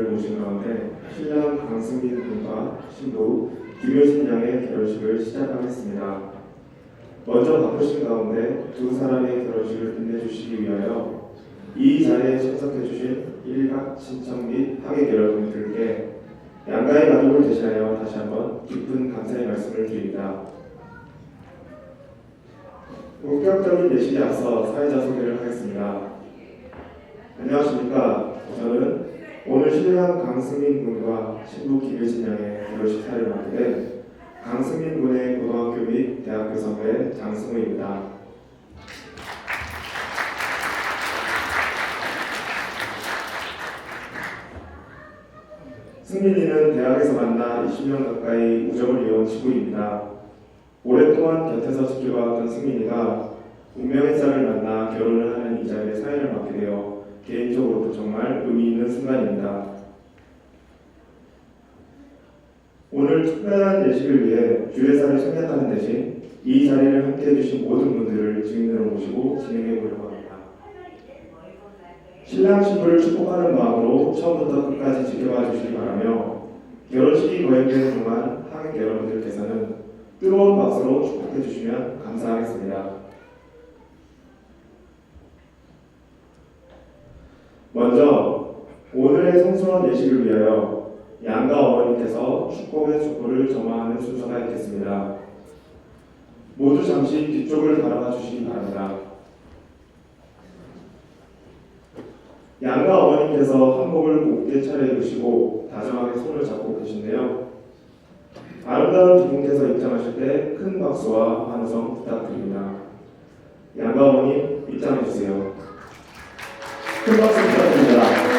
분들을 모신 가운데 신랑 강승민 군과 신부 김효진 양의 결혼식을 시작하겠습니다. 먼저 바쁘신 가운데 두 사람의 결혼식을 끝내주시기 위하여 이 자리에 참석해주신 일각 친척 및 하객 여러분들께 양가의 가족을 대신하여 다시 한번 깊은 감사의 말씀을 드립니다. 본격적인 예식에 앞서 사회자 소개를 하겠습니다. 안녕하십니까. 저는 오늘 신랑 강승민 군과 신부 김효진 양의 결혼식 사회를 맡게 된 강승민 군의 고등학교 및 대학교 선배 장승우입니다. 승민이는 대학에서 만나 20년 가까이 우정을 이어온 친구입니다. 오랫동안 곁에서 지켜봐왔던 승민이가 운명의 짝을 만나 결혼을 하는 이 자리에 사회를 맡게 되어 개인적으로도 정말 의미 있는 순간입니다. 오늘 특별한 예식을 위해 주례사를 소개하는 대신 이 자리를 함께해 주신 모든 분들을 증인으로 모시고 진행해 보려고 합니다. 신랑 신부를 축복하는 마음으로 처음부터 끝까지 지켜봐 주시기 바라며 결혼식이 거행되는 동안 하객 여러분들께서는 뜨거운 박수로 축복해 주시면 감사하겠습니다. 먼저 오늘의 성스러운 예식을 위하여 양가 어머니께서 축복의 촛불을 점화하는 순서가 있겠습니다. 모두 잠시 뒤쪽을 바라봐 주시기 바랍니다. 양가 어머니께서 한복을 곱게 차려입으시고 다정하게 손을 잡고 계신데요. 아름다운 두 분께서 입장하실 때 큰 박수와 환호성 부탁드립니다. 양가 어머니 입장해 주세요. 큰 박수 부탁드립니다.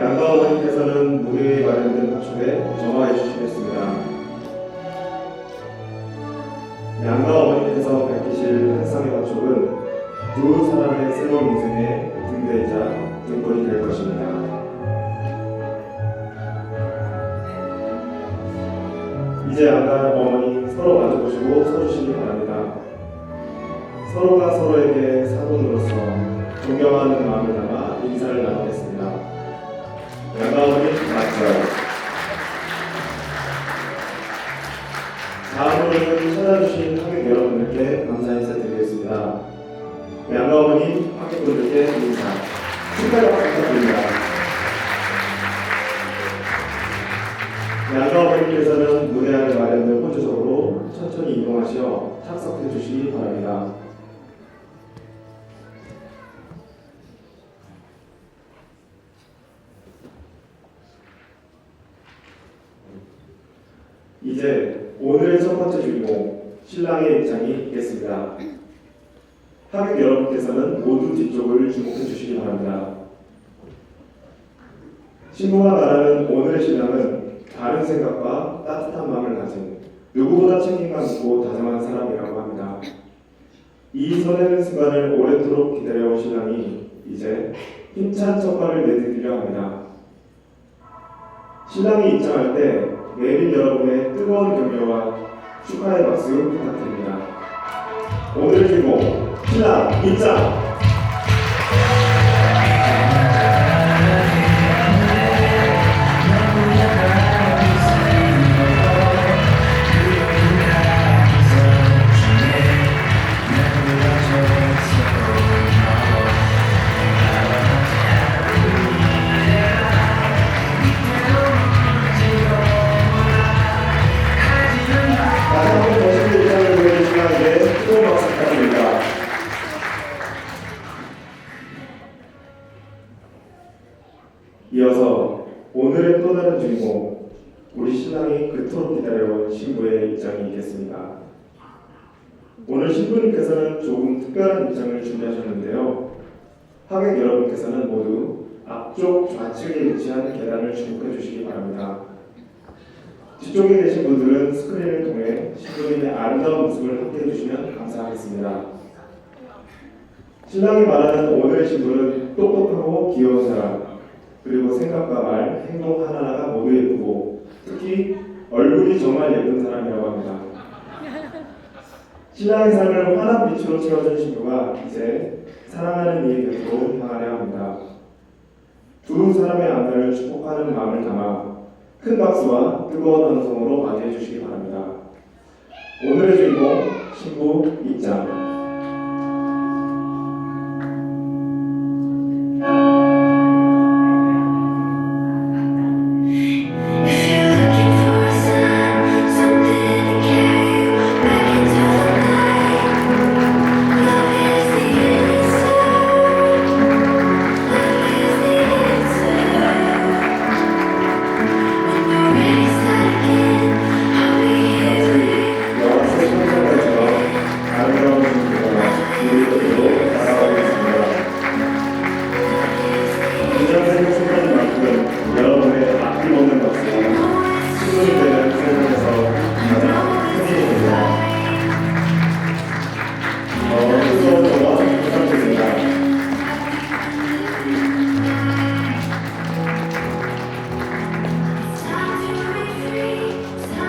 양가 어머니께서는 무대에 마련된 화촉에 점화해 주시겠습니다. 양가 어머니께서 밝히실 한 쌍의 화촉은 두 사람의 새로운 인생의 등대이자 등불이 될 것입니다. 이제 양가 어머니 서로 마주보시고 서주시기 바랍니다. 서로가 서로에게 사돈으로서 존경하는 마음을 담아 인사를 나누겠습니다. 양가 어머니 맞죠? 다음으로는 찾아주신 하객 여러분들께 감사 인사드리겠습니다. 양가 어머니 하객분들께 인사 축하를 부탁드립니다. 양가 어머니께서는 무대 안에 마련된 호주석으로 천천히 이동하시어 착석해 주시기 바랍니다. 이제 오늘의 첫 번째 주인공 신랑의 입장이 있겠습니다. 하객 여러분께서는 모두 뒤쪽을 주목해 주시기 바랍니다. 신부가 말하는 오늘의 신랑은 다른 생각과 따뜻한 마음을 가진 누구보다 책임감 있고 다정한 사람이라고 합니다. 이 설레는 순간을 오랫도록 기다려온 신랑이 이제 힘찬 첫발을 내디디려 합니다. 신랑이 입장할 때 내빈 여러분의 뜨거운 격려와 축하의 박수 부탁드립니다. 오늘의 주인공 신랑 입장! 다시 한번 멋있는 입장을 보여주신 신랑에게 뜨거운 박수 부탁드립니다. 이야기했습니다. 오늘 신부님께서는 조금 특별한 입장을 준비하셨는데요. 하객 여러분께서는 모두 앞쪽 좌측에 위치한 계단을 주목해 주시기 바랍니다. 뒤쪽에 계신 분들은 스크린을 통해 신부님의 아름다운 모습을 함께 해주시면 감사하겠습니다. 신랑이 말하는 오늘의 신부는 똑똑하고 귀여운 사람, 그리고 생각과 말, 행동 하나하나가 모두 예쁘고 특히 얼굴이 정말 예쁜 사람이라고 합니다. 신랑의 삶을 환한 빛으로 채워준 신부가 이제 사랑하는 이의 곁으로 향하려 합니다. 두 사람의 안전을 축복하는 마음을 담아 큰 박수와 뜨거운 함성으로 맞이해 주시기 바랍니다. 오늘의 주인공 신부 입장.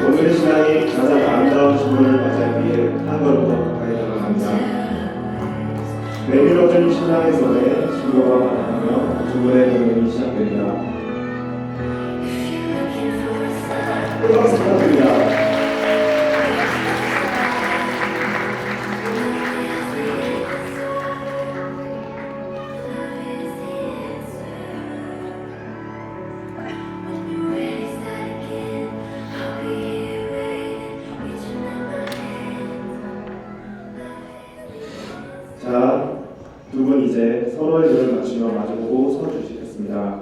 오늘의 신랑이 가장 아름다운 신부를 맞이하기 위해 한 걸음 더 가까이 다가갑니다. 내밀어준 신랑의 손에 신부가 받아가며 두 분의 공연이 시작됩니다. 큰 박수 부탁드립니다. 자, 두 분 이제 서로의 눈을 맞추며 마주보고 서주시겠습니다.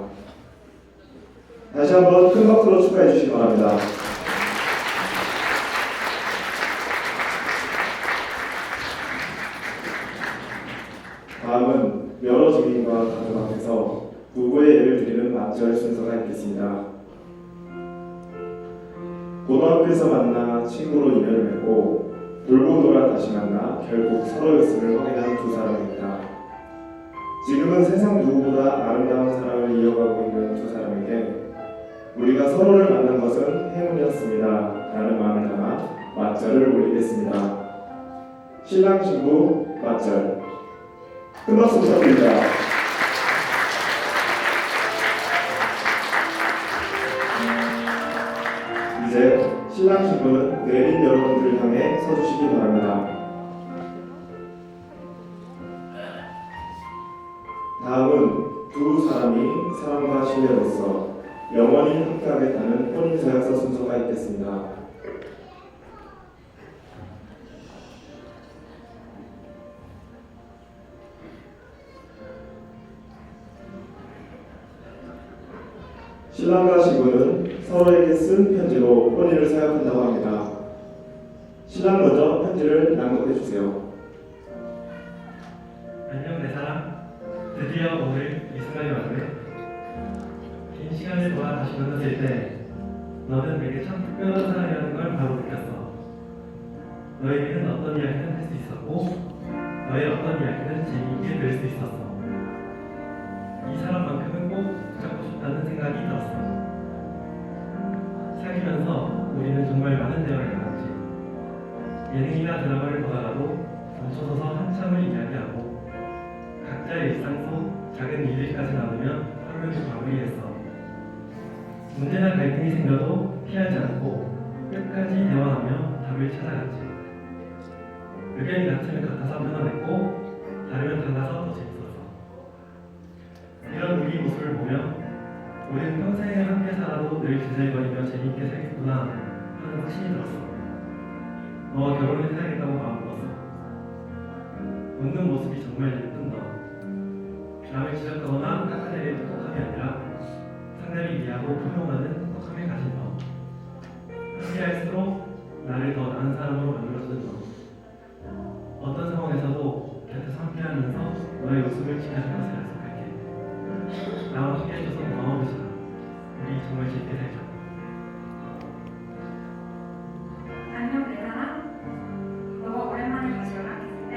다시 한번 큰 박수로 축하해 주시기 바랍니다. 다음은 여러 증인과 가족 앞에서 부부의 예를 드리는 맞절 순서가 있겠습니다. 고등학교에서 만나 친구로 인연을 맺고 돌고 돌아 다시 만나 결국 서로였음을 확인한 두 사람입니다. 지금은 세상 누구보다 아름다운 사랑을 이어가고 있는 두 사람에게 우리가 서로를 만난 것은 행운이었습니다 라는 마음을 담아 맞절을 올리겠습니다. 신랑 신부 맞절. 큰 박수 부탁드립니다. 이제 신랑 신부는 내린 여러분들을 향해 서주시기 바랍니다. 다음은 두 사람이 사랑과 신뢰로서 영원히 함께하겠다는 혼인서약서 순서가 있겠습니다. 신랑과 신부는 서로에게 쓴 편지로 혼인을 서약한다고 합니다. 신랑 먼저 편지를 낭독해 주세요. 안녕 내 사랑. 드디어 오늘 이 순간이 왔네. 긴 시간을 동안 다시 만났을 때 너는 내게 참 특별한 사람이라는 걸 바로 느꼈어. 너에게는 어떤 이야기는 할 수 있었고 너의 어떤 이야기는 재미있게 들을 수 있었어. 이 사람만큼은 꼭 붙잡고 싶다는 생각이 들었어. 사귀면서 우리는 정말 많은 대화를 나눴지. 예능이나 드라마를 보다가도 멈춰서서 한참을 이야기하고 각자의 일상 속 작은 일들까지 나누며 하루를 마무리했어. 문제나 갈등이 생겨도 피하지 않고 끝까지 대화하며 답을 찾아갔지. 의견이 같으면 같아서 편안했고 다르면 달라서 더 재밌었어. 이런 우리 모습을 보며 우리는 평생을 함께 살아도 늘 기질거리며 재미있게 살겠구나 하는 확신이 들었어. 너와 결혼을 해야겠다고 마음먹었어. 웃는 모습이 정말 예쁜 너. 남을 지적하거나 깎아내리는 똑똑함이 아니라 상대를 이해하고 포용하는 똑똑함을 가진 너. 함께할수록 나를 더 나은 사람 지켜줄 것을 약속할게. 나와 함께 해줘서 고마워 효진아. 우리 정말 재밌게 살자. 안녕 내 사랑. 너가 오랜만에 다시 연락했을 때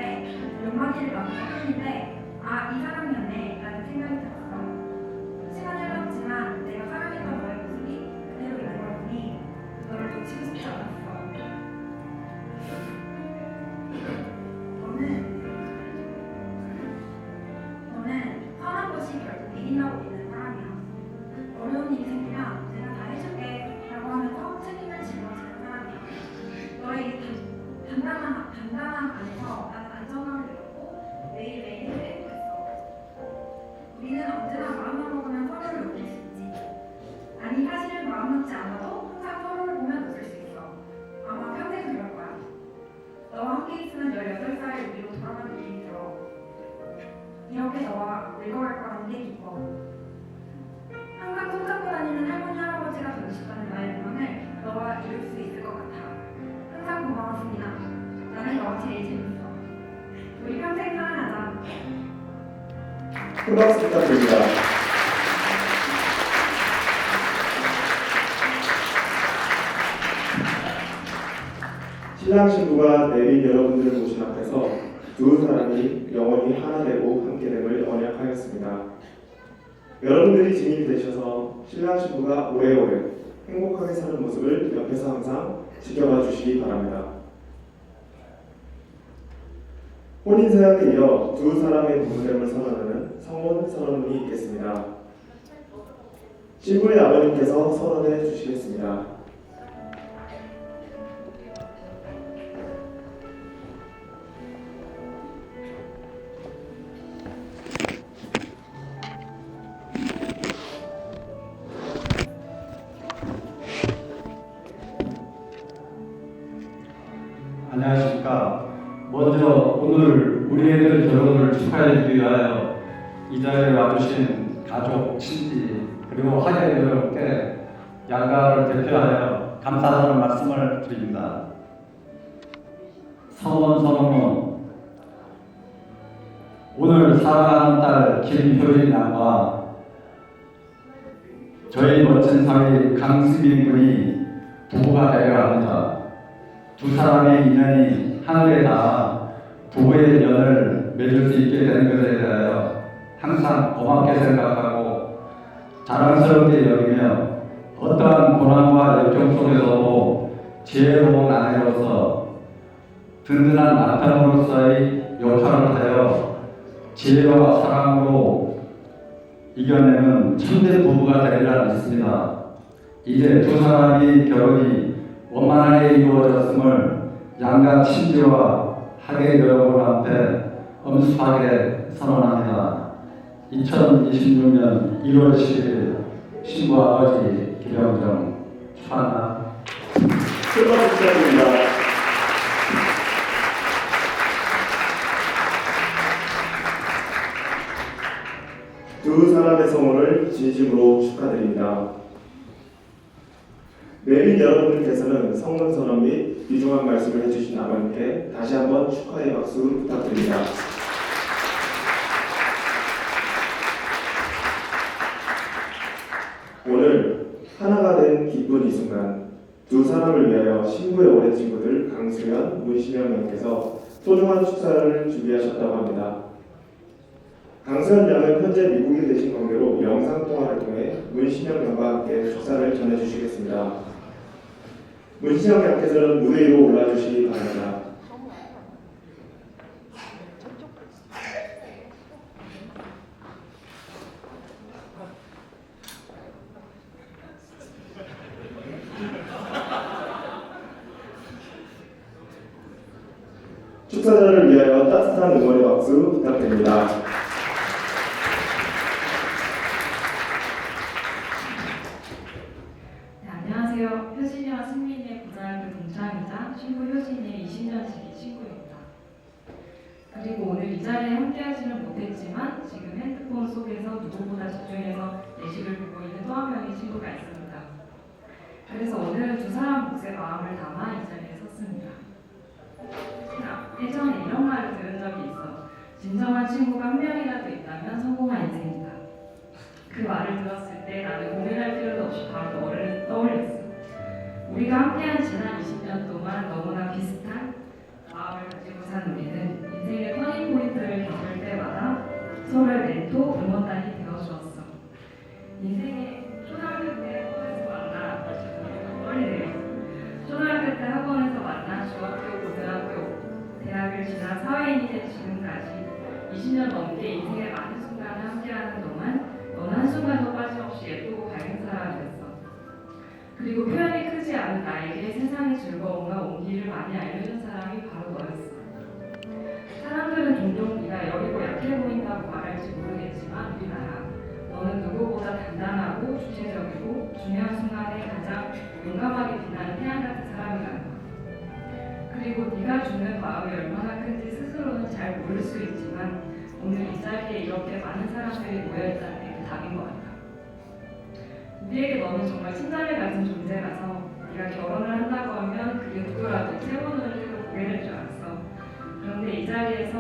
몇 마디를 나누긴 했는데 이 사람이었네 라는 생각이 들었어. 시간이 흘렀지만 내가 사랑했던 너의 모습이 그대로 있는 걸 보니 너를 놓치고 싶지 않았어. 너는 선한 것이 결국 이긴다고 믿는 사람이야. 어려운 일이 생기면 내가 다 해줄게 라고 하면서 책임을 짊어지는 사람이야. 너의 이 단단한 안에서 나는 안정감을 느꼈고 매일매일 행복했어. 우리는 언제나 마음만 먹으면 서로를 웃길 수 있지. 아니 사실은 마음 먹지 않아도 항상 서로를 보면 웃을 수 있어. 아마 평생 그럴 거야. 너와 함께 있으면 18살의 우리로 돌아가는 느낌이 들어. 이렇게 너와 늙어갈 거라는 게 기뻐. 항상 손잡고 다니는 할머니 할아버지가 되고 싶다는 나의 로망을 너와 이룰 수 있을 것 같아. 항상 고마웠습니다. 나는 너가 제일 재밌어. 우리 평생 사랑하자. 큰 박수 부탁드립니다. 신랑 신부가 내린 여러분들 모신 앞에서 두 사람이 영원히 하나 되고 함께 됨을 언약하였습니다. 여러분들이 증인이 되셔서 신랑 신부가 오래오래 행복하게 사는 모습을 옆에서 항상 지켜봐 주시기 바랍니다. 혼인서약에 이어 두 사람의 부부됨을 선언하는 성혼 선언문이 있겠습니다. 신부의 아버님께서 선언해 주시겠습니다. 안녕하십니까. 먼저 오늘 우리 애들 결혼을 축하해주기 위하여 이 자리에 와주신 가족, 친지, 그리고 화제인 여러분께 양가를 대표하여 감사하는 말씀을 드립니다. 선언문. 오늘 사랑하는 딸 김효진 양과 저희 멋진 사위 강수민 군이 부부가 되려 합니다. 두 사람의 인연이 하늘에 닿아 부부의 연을 맺을 수 있게 되는 것에 대하여 항상 고맙게 생각하고 자랑스럽게 여기며 어떠한 고난과 역경 속에서도 지혜로운 아내로서 든든한 남편으로서의 역할을 하여 지혜와 사랑으로 이겨내는 참된 부부가 되리라 믿습니다. 이제 두 사람이 결혼이 원만하게 이루어졌음을 양가 친지와 하객 여러분 앞에 엄숙하게 선언합니다. 2026년 1월 10일 신부 아버지 김영정 축하합니다. 큰 박수 부탁드립니다. 두 사람의 성혼을 진심으로 축하드립니다. 내린 여러분들께서는 성혼 선언 및 귀중한 말씀을 해주신 아버님께 다시 한번 축하의 박수 부탁드립니다. 오늘 하나가 된 기쁜 이 순간 두 사람을 위하여 신부의 오랜 친구들 강수연, 문신영 양께서 소중한 축사를 준비하셨다고 합니다. 강수연 양은 현재 미국에 계신 관계로 영상통화를 통해 문신영 양과 함께 축사를 전해주시겠습니다. 문신영 양께서는 무대 위로 올라주시기 바랍니다. 축사자를 위하여 따뜻한 응원의 박수 부탁드립니다. 네, 안녕하세요. 효진이와 승민이의 고등학교 동창이자 신부 효진이의 20년지기 친구입니다. 그리고 오늘 이 자리에 함께하지는 못했지만 지금 핸드폰 속에서 누구보다 집중해서 예식을 보고 있는 또 한 명의 친구가 있습니다. 그래서 오늘은 두 사람 몫의 마음을 담아 이 자리에 섰습니다. 예전에 이런 말을 들은 적이 있어. 진정한 친구가 한 명이라도 있다면 함께한 지난 20년 동안 너무나 비슷한 마음을 가지고 산 우리는 인생의 터닝 포인트를 겪을 때마다 서로의 멘토, 응원단이 되어주었어. 인생의 초등학교 때 학원에서 만나 떨리네요. 초등학교 때 학원에서 만나 중학교, 고등학교, 대학을 지나 사회인이 된 지금까지 20년 넘게 인생의 많은 순간을 함께하는 동안 너는 한순간도 빠짐없이 예쁘고 밝은 사람이 됐어. 그리고 표현이 크지 않은 나에게 세상의 즐거움과 온기를 많이 알려준 사람이 바로 너였어. 사람들은 종종 네가 여리고 약해 보인다고 말할지 모르겠지만 우리나라 너는 누구보다 단단하고 주체적이고 중요한 순간에 가장 용감하게 빛나는 태양 같은 사람이라는 거야. 그리고 네가 주는 마음이 얼마나 큰지 스스로는 잘 모를 수 있지만 오늘 이 자리에 이렇게 많은 사람들이 모여있다는 게 그 답인 것 같아. 우리에게 너는 정말 친자매 같은 존재라서 네가 결혼을 한다고 하면 그게 누구라도 세번을 뜨고 보게 될 줄 알았어. 그런데 이 자리에서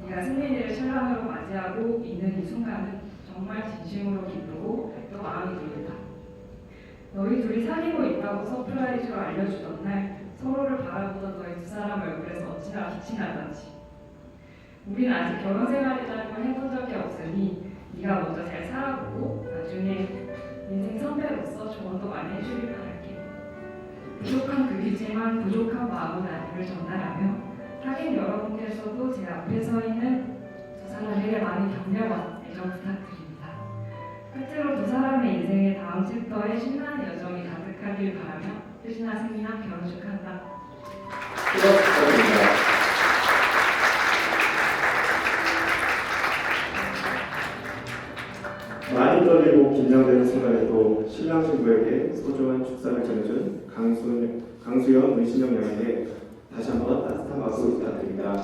네가 승민이를 신랑으로 맞이하고 있는 이 순간은 정말 진심으로 기쁘고 또 마음이 놓인다. 너희 둘이 사귀고 있다고 서프라이즈로 알려주던 날 서로를 바라보던 너희 두 사람 얼굴에서 어찌나 빛이 나던지. 우리는 아직 결혼 생활이라는 걸 해본 적이 없으니 네가 먼저 잘 살아보고 나중에 인생 선배로서 조언도 많이 해주길 바랄게. 부족한 극이지만 부족한 마음은 아님을 전달하며 하긴 여러분께서도 제 앞에 서 있는 두 사람에게 많은 격려와 애정 부탁드립니다. 끝으로 두 사람의 인생의 다음 챕터에 신나는 여정이 가득하길 바라며 효진아, 승민아 결혼 축하한다. 축하드립니다. 많이 떨리고 긴장되는 순간에도 신랑 신부에게 소중한 축사를 전해준 강수연, 의신영 양에게 다시 한번 따뜻한 박수 부탁드립니다.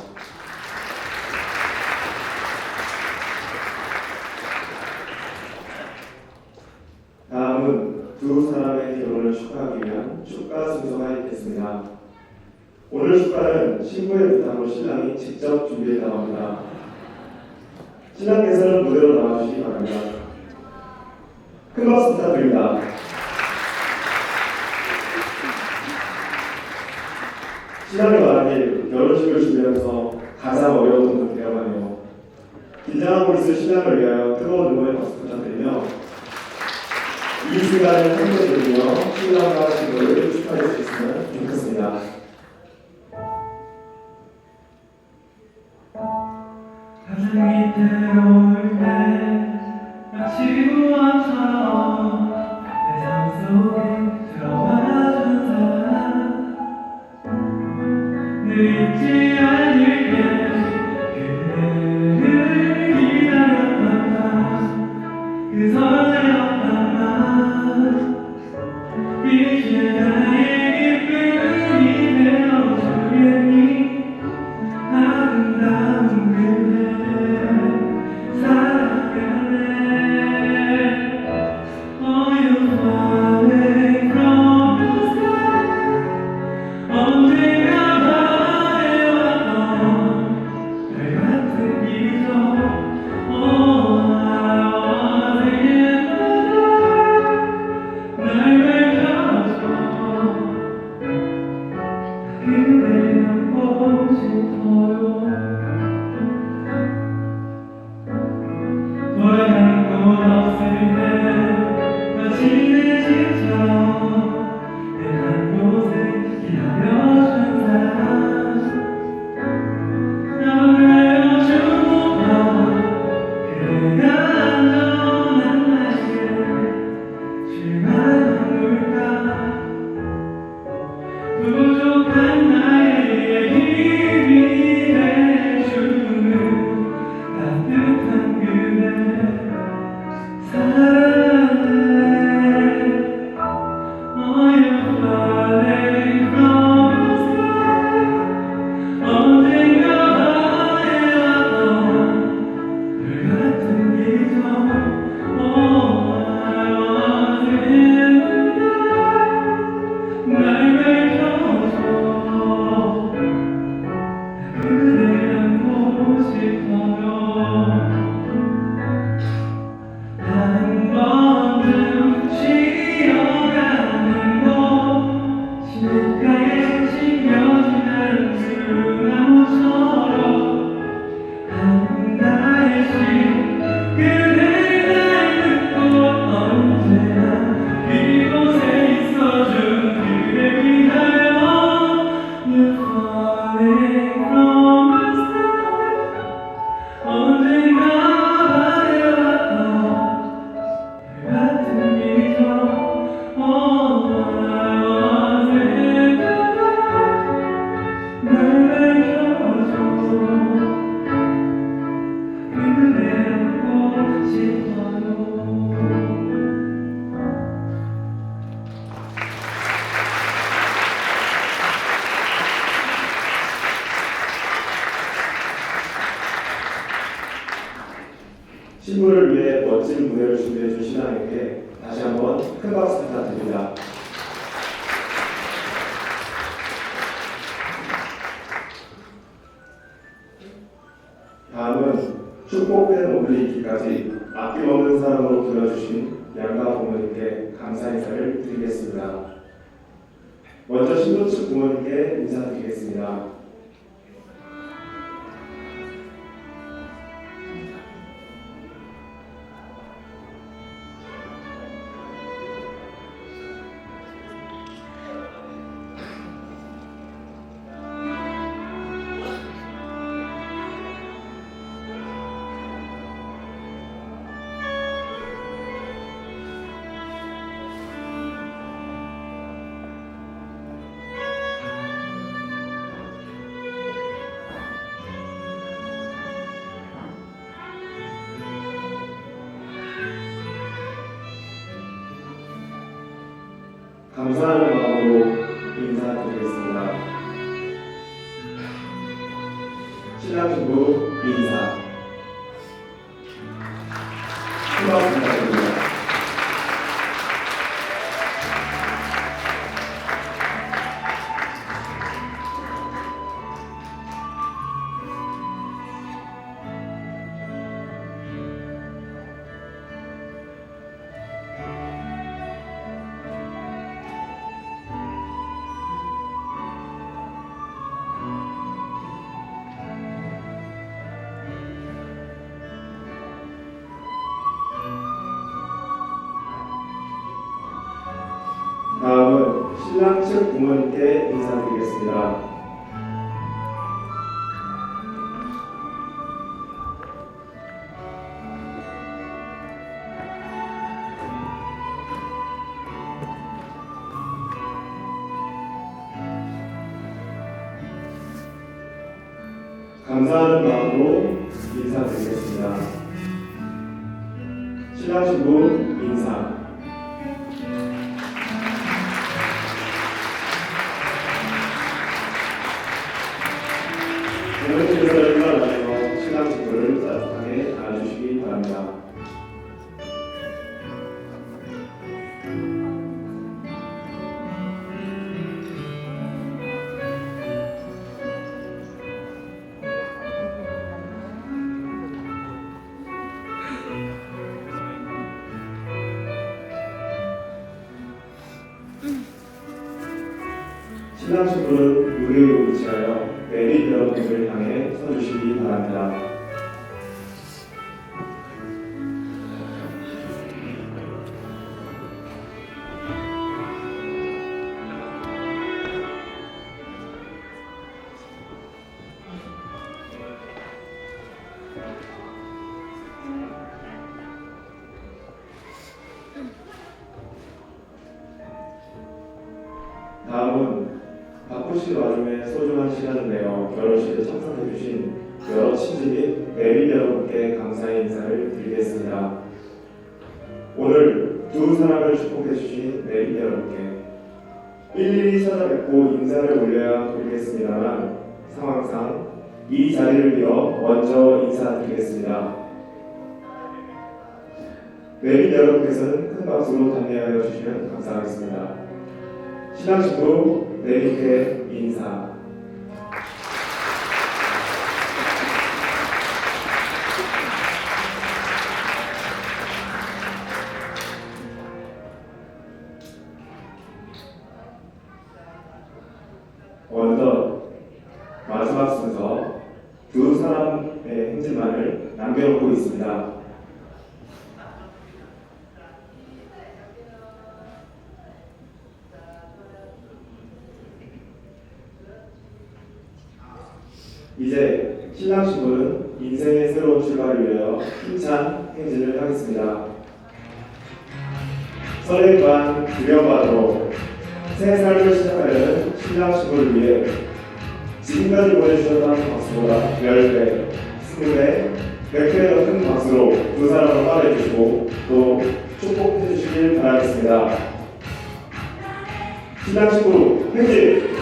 다음은 두 사람의 결혼을 축하하기 위한 축가 순서가 있겠습니다. 오늘 축가는 신부의 부탁으로 신랑이 직접 준비했다고 합니다. 신랑께서는 무대로 나와주시기 바랍니다. 큰 박수 부탁드립니다. 신랑이 말하길 결혼식을 준비하면서 가장 어려운 분도 대화하네요. 긴장하고 있을 신랑을 위하여 뜨거운 응원의 박수 부탁드리며 이 시간을 함께 드리며 신랑과 신부를 축하해 주셨으면 좋겠습니다. 가슴이 들어올 때 마치 구원처럼 내 삶 속에 들어와준 사람 늘 잊지 않을게 그대를 기다렸던 그 설레었던 이제 나의 기쁨이 되어주겠니 아름다운 그대 사랑하네. Oh, you falling from the sky 언제나 바래왔던 살려줘 은혜하고 싶어요. 신부를 위해 멋진 무대를 준비해 준 신랑에게 다시 한번 큰 박수 부탁드립니다. 다음은 축복된 오늘이 있기까지 아낌없는 사랑으로 길러주신 양가 부모님께 감사 인사를 드리겠습니다. 먼저 신부 측 부모님께 인사드리겠습니다. 감사하는 마음으로 인사드리겠습니다. 신랑 신부 인사. 큰 박수 부탁드립니다. 다음은 신랑 측 부모님께 인사드리겠습니다. 감사하는 마음으로 인사드리겠습니다. 신랑 신부 인사. 부모님께서 일어나셔서 신랑 신부를 따뜻하게 안아주시기 바랍니다. 신랑 신부는 무대 위로 위치하여 내리 여러분들을 향해 서주시기 바랍니다. 다음은 바쁘신 와중에 소중한 시간을 내어 결혼식에 참석해주신 여러 친지 및 내빈 여러분께 감사의 인사를 드리겠습니다. 오늘 두 사람을 축복해주신 내빈 여러분께 일일이 찾아뵙고 인사를 올려야 드리겠습니다만 상황상 이 자리를 비워 먼저 인사드리겠습니다. 내빈 여러분께서는 큰 박수로 답례하여 주시면 감사하겠습니다. 신랑 신부 내빈께 인사. 먼저 마지막 순서 두 사람의 행진만을 남겨놓고 있습니다. 이제 신랑 신부는 인생의 새로운 출발을 위하여 힘찬 행진을 하겠습니다. 설렘과 두려움으로 새 삶을 시작하려는 신랑 신부를 위해 지금까지 보내주셨던 박수보다 10배, 20배, 100배 더 큰 박수로 두 사람을 환호해주시고 또 축복해주시길 바라겠습니다. 신랑 신부 행진!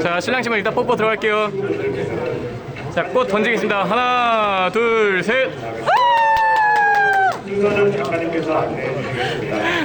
자, 신랑 신부 일단 뽀뽀 들어갈게요. 자, 꽃 던지겠습니다. 하나, 둘, 셋. 윤선영 작가님께서 안내해 주시겠습니다.